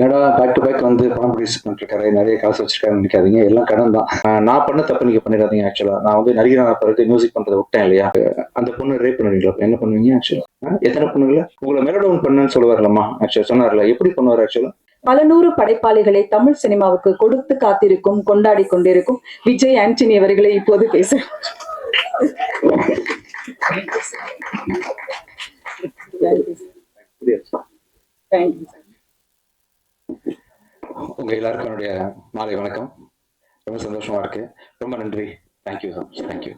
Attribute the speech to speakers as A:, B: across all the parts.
A: ஏன்னா back to back வந்து பணம் ப்ரொடியூஸ் பண்ணிருக்காரு, நிறைய காசு வச்சிருக்காருன்னு நினைக்காதீங்க, எல்லாம் கடன் தான். நான் பண்ண தப்பு நீங்க பண்ணிடாதீங்க. ஆக்சுவலா நான் வந்து நடிகரான பிறகு மியூசிக் பண்றதை விட்டேன் இல்லையா, அந்த பொண்ணு ரேப் பண்ணுவீங்களா, என்ன பண்ணுவீங்க ஆக்சுவலா? எத்தனை பொண்ணுங்கள உங்களை மெலடவுன் பண்ணுன்னு சொல்லுவார்லம்மா, ஆக்சுவலா சொன்னார்ல, எப்படி பண்ணுவார் ஆக்சுவலா?
B: பல நூறு படைப்பாளிகளை தமிழ் சினிமாவுக்கு கொடுத்து காத்திருக்கும், கொண்டாடி கொண்டிருக்கும் விஜய் ஆண்டனி அவர்களை இப்போது பேச.
A: உங்க எல்லாருக்கும் என்னுடைய மாலை வணக்கம். ரொம்ப சந்தோஷமா இருக்கு, ரொம்ப நன்றி. Thank you so much, thank you.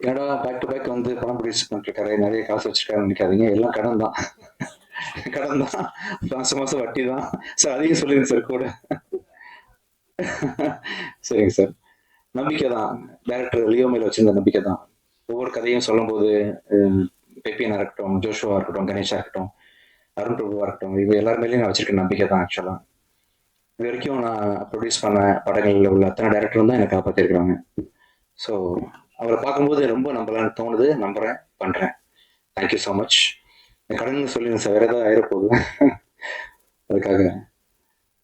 A: ஏன்னா பேக் டு பேக் வந்து பணம் ப்ரொடியூஸ் பண்ணிருக்காரு, நிறைய காசு வச்சிருக்காருன்னு நினைக்காதீங்க, எல்லாம் கடன் தான். கடன் தான், மாசம் மாசம் வட்டி தான் சார். அதையும் சொல்லிடுங்க சார் கூட. சரிங்க சார். நம்பிக்கை தான், டைரக்டர் லியோ மேல வச்சிருந்த நம்பிக்கை தான். ஒவ்வொரு கதையும் சொல்லும் போது பெப்பியனா இருக்கட்டும், ஜோஷுவா இருக்கட்டும், கணேஷா இருக்கட்டும், அருண் பிரபுவா இருக்கட்டும், இவங்க எல்லார் மேலேயும் நான் வச்சிருக்க நம்பிக்கை தான். ஆக்சுவலா இது வரைக்கும் நான் ப்ரொடியூஸ் பண்ண படங்களில் உள்ள அத்தனை டேரக்டரும் தான் என்னை காப்பாற்றிருக்கிறாங்க. ஸோ அவரை பார்க்கும்போது ரொம்ப நம்பலான்னு தோணுது, நம்புறேன், பண்றேன். Thank you so much. கடன் சொல்லிடுங்க சார், வேற ஏதாவது ஆயிரப்போகுது. அதுக்காக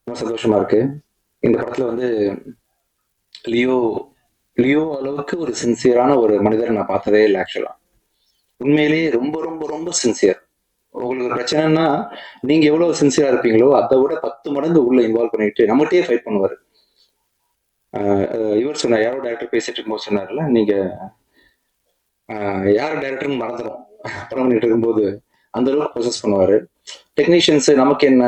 A: ரொம்ப சந்தோஷமா இருக்கு. இந்த படத்துல வந்து லியோ லியோ அளவுக்கு ஒரு சின்சியரான ஒரு மனிதரை நான் பார்த்ததே இல்லை. ஆக்சுவலா உண்மையிலேயே ரொம்ப ரொம்ப ரொம்ப சின்சியர். உங்களுக்கு ஒரு பிரச்சனைன்னா நீங்க எவ்வளவு சின்சியரா இருப்பீங்களோ அதை விட 10 மடங்கு உள்ள இன்வால்வ் பண்ணிட்டு நம்மகிட்டயே ஃபைட் பண்ணுவாரு. இவர் சொன்னார், யாரோ டேரக்டர் பேசிட்டு இருக்கும்போது சொன்னார்ல, நீங்க யார் டேரக்டர்னு மறந்துடும் படம் பண்ணிட்டு இருக்கும்போது, அந்த அளவுக்கு ப்ரொசஸ் பண்ணுவாரு. டெக்னீஷியன்ஸ் நமக்கு என்ன,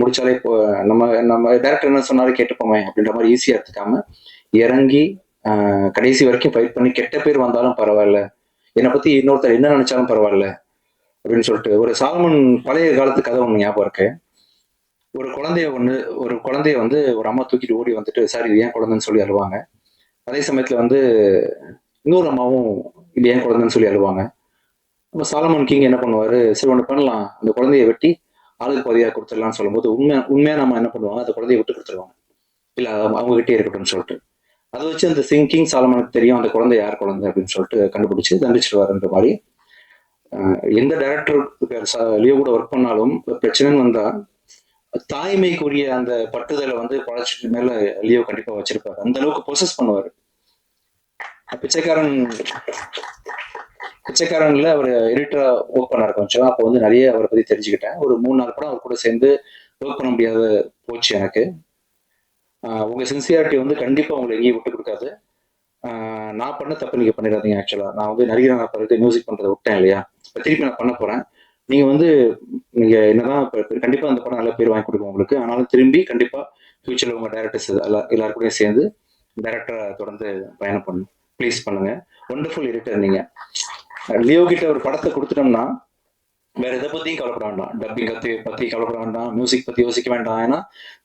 A: முடிச்சாலே இப்போ நம்ம நம்ம டேரக்டர் என்ன சொன்னாலும் கேட்டுப்போமே அப்படின்ற மாதிரி ஈஸியா எடுத்துக்காம இறங்கி கடைசி வரைக்கும் ஃபைட் பண்ணி, கெட்ட பேர் வந்தாலும் பரவாயில்ல, என்னை பத்தி இன்னொருத்தர் என்ன நினைச்சாலும் பரவாயில்ல அப்படின்னு சொல்லிட்டு. ஒரு சாலமன் பழைய காலத்து கதை ஒண்ணு ஞாபகம் இருக்கு. ஒரு குழந்தைய வந்து ஒரு அம்மா தூக்கிட்டு ஓடி வந்துட்டு, சார் இது ஏன் குழந்தைன்னு சொல்லி அழுவாங்க. அதே சமயத்துல வந்து இன்னொரு அம்மாவும் இது ஏன் குழந்தைன்னு சொல்லி அழுவாங்க. அப்ப சாலமன் கிங் என்ன பண்ணுவாரு, சரி ஒண்ணு பண்ணலாம், அந்த குழந்தைய வெட்டி ஆளுக்கு பாதியா கொடுத்துடலாம்னு சொல்லும்போது, உண்மையா நம்ம என்ன பண்ணுவாங்க, அந்த குழந்தைய விட்டு கொடுத்துருவாங்க, இல்ல அவங்க கிட்டே இருக்கட்டும்னு சொல்லிட்டு. அதை வச்சு அந்த கிங் சாலமனுக்கு தெரியும் அந்த குழந்தை யார் குழந்தை அப்படின்னு சொல்லிட்டு கண்டுபிடிச்சு தண்டிச்சிருவாருன்ற மாதிரி. எந்த டைரக்டர் லியோ கூட ஒர்க் பண்ணாலும் பிரச்சனைன்னு வந்தா தாய்மைக்குரிய அந்த பட்டுதலை வந்து பழச்சிட்டு மேல லியோ கண்டிப்பா வச்சிருப்பாரு. அந்த அளவுக்கு ப்ரொசஸ் பண்ணுவாரு. பிச்சைக்காரன்ல அவர் எடிட்டரா ஒர்க் பண்ணாரு கொஞ்சம். அப்போ வந்து நிறைய அவரை பத்தி தெரிஞ்சுக்கிட்டேன். ஒரு 3-4 படம் அவர் கூட சேர்ந்து ஒர்க் பண்ண முடியாத போச்சு எனக்கு. உங்க சின்சியாரிட்டி வந்து கண்டிப்பா உங்களை எங்கேயும் விட்டு கொடுக்காது. நான் பண்ண தப்பு நீங்க பண்ணிடாதீங்க. ஆக்சுவலா நான் வந்து நடிகரான பிறகு மியூசிக் பண்றதை விட்டேன் இல்லையா, இப்ப திருப்பி நான் பண்ண போறேன். நீங்க என்னதான் கண்டிப்பா அந்த படம் நல்ல பேர் வாங்கி கொடுக்கும் உங்களுக்கு. ஆனாலும் திரும்பி கண்டிப்பா ஃபியூச்சர்ல உங்க டைரக்டர்ஸ் எல்லாருக்கூடயும் சேர்ந்து டைரக்டரா தொடர்ந்து பயணம் பண்ணுங்க. ப்ளீஸ் பண்ணுங்க. ஒண்டர்ஃபுல் எடிட்டர் நீங்க. லியோ கிட்ட ஒரு படத்தை கொடுத்துட்டோம்னா வேற எதை பத்தியும் கவலைப்பட வேண்டாம், டப்பிங் பத்தி கவலைப்பட வேண்டாம், மியூசிக் பத்தி யோசிக்க வேண்டாம். ஏன்னா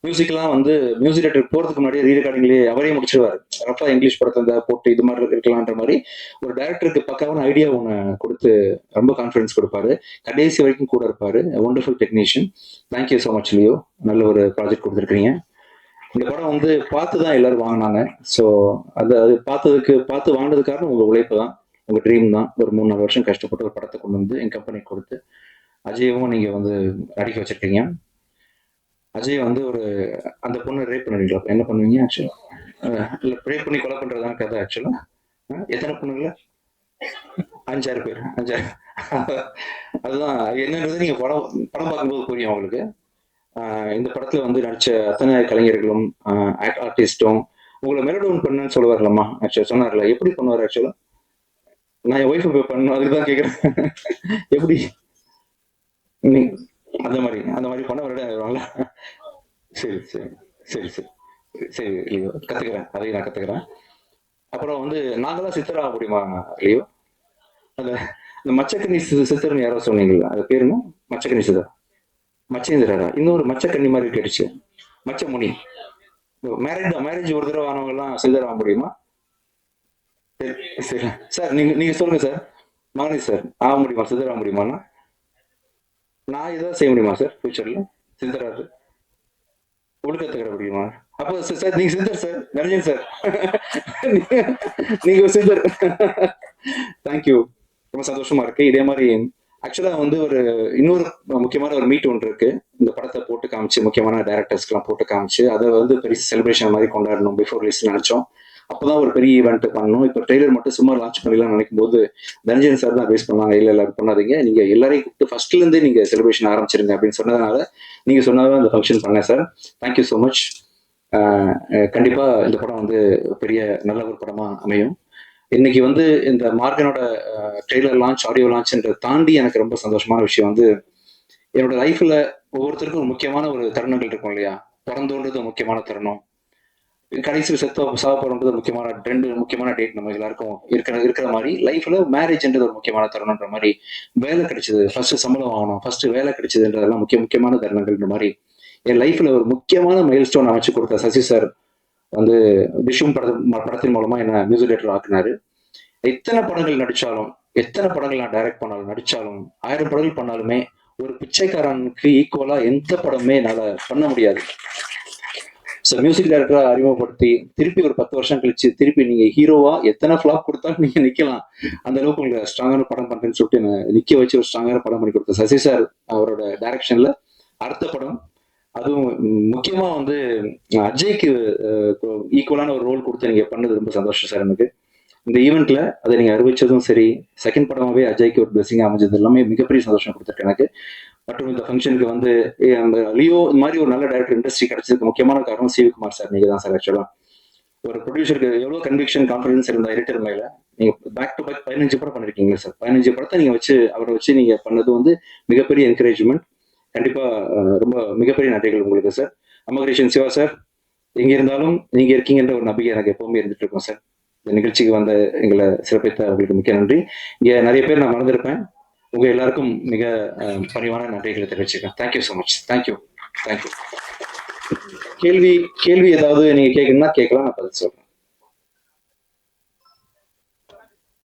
A: மியூசிக்லாம் வந்து மியூசிக் டைரக்டர் போறதுக்கு முன்னாடி ரீரெக்கார்டிங்லேயே அவரே முடிச்சிருவாரு. ரஃபா இங்கிலீஷ் படத்தை போட்டு இது மாதிரி இருக்கலான்ற மாதிரி ஒரு டைரக்டருக்கு பக்காவான ஐடியா ஒன்று கொடுத்து ரொம்ப கான்ஃபிடன்ஸ் கொடுப்பாரு. கடைசி வரைக்கும் கூட இருப்பாரு. Wonderful technician. Thank you so much Leo, நல்ல ஒரு ப்ராஜெக்ட் கொடுத்துருக்கீங்க. இந்த படம் வந்து பார்த்து தான் எல்லாரும் வாங்கினாங்க. ஸோ அது பார்த்து வாங்கினது காரணம் உங்க உழைப்பு தான், உங்க ட்ரீம் தான். ஒரு 3-4 வருஷம் கஷ்டப்பட்டு ஒரு படத்தை கொண்டு வந்து என் கம்பெனி கொடுத்து அஜயும் நீங்க வந்து நடிக்க வச்சிருக்கீங்க. அஜய் வந்து அந்த பொண்ணு ரேப் பண்ணுவீங்களா, என்ன பண்ணுவீங்க ஆக்சுவலா? இல்ல ரேப் பண்ணி கொலை பண்றதுதான் கதை ஆக்சுவலா. எத்தனை பொண்ணுங்கள? 5-6 பேர், 5-6. அதுதான் என்னன்றது நீங்க படம் பார்க்கும்போது புரியும் உங்களுக்கு. இந்த படத்துல வந்து நடிச்ச அத்தனை கலைஞர்களும் ஆர்டிஸ்டும் உங்களை மெலடவுன் பண்ணுன்னு சொல்லுவார்லம்மா, ஆக்சுவலா சொன்னார்ல, எப்படி பண்ணுவார் ஆக்சுவலா? நான் என் ஒய்ஃபை பண்ணணும், அதுக்கு தான் கேட்குறேன். எப்படி அந்த மாதிரி பண்ண வருவாங்களா? சரி சரி சரி சரி சரி லியோ, கத்துக்கிறேன், அதையும் நான் கத்துக்கிறேன். அப்புறம் வந்து நாங்களாம் சித்தராக முடியுமா லியோ? அந்த இந்த மச்சக்கண்ணி சித்தர்னு யாரோ சொன்னீங்களா, அது பேருங்க? மச்சக்கண்ணி சித்தர், மச்சேந்திரா. இன்னொரு மச்சக்கண்ணி மாதிரி கேட்டுச்சு, மச்சமுனி. மேரேஜ் ஒரு தடவை ஆனவங்க எல்லாம் சித்தர் ஆக முடியுமா? சரி சார், நீங்க சொல்லுங்க சார். மகனி சார் ஆக முடியுமா, சித்தர் ஆக முடியுமாண்ணா? நான் ஏதாவது செய்ய முடியுமா சார் ஃபியூச்சர்ல சித்தராது ஒழுக்கத்துக்கிற முடியுமா? அப்போ சார் நீங்க சித்தர் சார், நிரஞ்சன் சார். நீங்க சித்தர். தேங்க்யூ, ரொம்ப சந்தோஷமா இருக்கு. இதே மாதிரி ஆக்சுவலா வந்து இன்னொரு முக்கியமான ஒரு மீட் ஒன்று இருக்கு. இந்த படத்தை போட்டு காமிச்சு முக்கியமான டைரக்டர்ஸ்க்குலாம் போட்டு காமிச்சு அதை வந்து பெரிய செலிப்ரேஷன் மாதிரி கொண்டாடணும் பிஃபோர் ரிலீஸ் நினைச்சோம். அப்போதான் ஒரு பெரிய ஈவெண்ட் பண்ணணும். இப்போ ட்ரெய்லர் மட்டும் சும்மா லான்ச் பண்ணலாம் நினைக்கும் போது தனஞ்சயன் சார் தான் பேஸ் பண்ணாங்க. இல்ல அது பண்ணாதீங்க, நீங்க எல்லாரையும் கூப்பிட்டு ஃபர்ஸ்ட்ல இருந்தே நீங்க செலிப்ரேஷன் ஆரம்பிச்சிருங்க அப்படின்னு சொன்னதுனால நீங்க சொன்னதான் இந்த ஃபங்க்ஷன் பண்ணேன் சார். Thank you so much. கண்டிப்பா இந்த படம் வந்து பெரிய நல்ல ஒரு படமா அமையும். இன்னைக்கு வந்து இந்த மார்கனோட ட்ரெய்லர் லான்ச், ஆடியோ லான்ச்ன்றதை தாண்டி எனக்கு ரொம்ப சந்தோஷமான விஷயம் வந்து என்னோட லைஃப்ல ஒவ்வொருத்தருக்கும் ஒரு முக்கியமான ஒரு தருணங்கள் இருக்கும் இல்லையா. பிறந்தோன்றது ஒரு முக்கியமான தருணம், கடைசியில் சாப்பிடுறது முக்கியமான 2 முக்கியமான டேட் நம்ம எல்லாருக்கும் இருக்கிற மாதிரி லைஃப்ல மேரேஜ்ன்றது ஒரு முக்கியமான தருணம்ன்ற மாதிரி, வேலை கிடைச்சது, ஃபர்ஸ்ட் சம்பளம் வாங்கணும், ஃபர்ஸ்ட் வேலை கிடைச்சதுன்றதெல்லாம் முக்கியமான தருணங்கள்ன்ற மாதிரி என் லைஃப்ல ஒரு முக்கியமான மைல் ஸ்டோன் அமைச்சு கொடுத்த சசி சார் வந்து விஷும் படத்தின் மூலமா என்ன மியூசிக் டைரக்டர் ஆக்குனாரு. எத்தனை படங்கள் நடிச்சாலும், எத்தனை படங்கள் நான் டைரக்ட் பண்ணாலும் நடிச்சாலும், 1000 படங்கள் பண்ணாலுமே ஒரு பிச்சைக்காரனுக்கு ஈக்குவலா எந்த படமே என்னால பண்ண முடியாது. ஸோ மியூசிக் டைரக்டரா அறிமுகப்படுத்தி திருப்பி ஒரு 10 வருஷம் கழிச்சு திருப்பி நீங்க ஹீரோவா எத்தனை ஃபிளாப் கொடுத்தாலும் நீங்க நிக்கலாம், அந்த அளவுக்கு உங்களுக்கு ஸ்ட்ராங்கான படம் பண்றேன்னு சொல்லிட்டு என்ன நிக்க வச்சு ஒரு ஸ்ட்ராங்கான படம் பண்ணி கொடுத்த சசி சார் அவரோட டைரக்ஷன்ல அடுத்த படம், அதுவும் முக்கியமா வந்து அஜய்க்கு ஈக்குவலான ஒரு ரோல் கொடுத்து நீங்க பண்ணது ரொம்ப சந்தோஷம் சார் எனக்கு. இந்த ஈவெண்ட்ல அதை நீங்க அறிவிச்சதும் சரி, செகண்ட் படமாவே அஜய்க்கு ஒரு பிளஸிங் அமைஞ்சது எல்லாமே மிகப்பெரிய சந்தோஷம் கொடுத்துருக்கு எனக்கு. மற்றும் இந்த ஃபங்க்ஷனுக்கு வந்து அந்த லியோ இந்த மாதிரி ஒரு நல்ல டைரக்டர் இண்டஸ்ட்ரி கிடைச்சதுக்கு முக்கியமான காரணம் சிவகுமார் சார் நீங்க தான் சார். ஆக்சுவலா ஒரு ப்ரொடியூசருக்கு எவ்வளவு கன்விக்ஷன் கான்ஃபிடன்ஸ் இருந்த எடிட்டர் மேல நீங்க பேக் டு பேக் 15 படம் பண்ணிருக்கீங்க சார். 15 படத்தை நீங்க அவரை வச்சு நீங்க பண்ணது வந்து மிகப்பெரிய என்கரேஜ்மெண்ட். கண்டிப்பா ரொம்ப மிகப்பெரிய நன்றிகள் உங்களுக்கு சார். அமகரேஷன் சிவா சார், எங்க இருந்தாலும் நீங்க இருக்கீங்கன்ற ஒரு நம்பிக்கை எனக்கு எப்பவுமே இருந்துட்டு இருக்கும் சார். இந்த நிகழ்ச்சிக்கு வந்த எங்களை சிறப்பித்த அவர்களுக்கு மிக்க நன்றி. இங்க நிறைய பேர் நான் மறந்திருப்பேன், உங்க எல்லாருக்கும் மிக பணிவான நன்றிகளை தெரிவிச்சுக்கிறேன். Thank you so much. தேங்க்யூ. கேள்வி ஏதாவது நீங்க கேட்கணும்னா கேட்கலாம், நான் பதில் சொல்றேன்.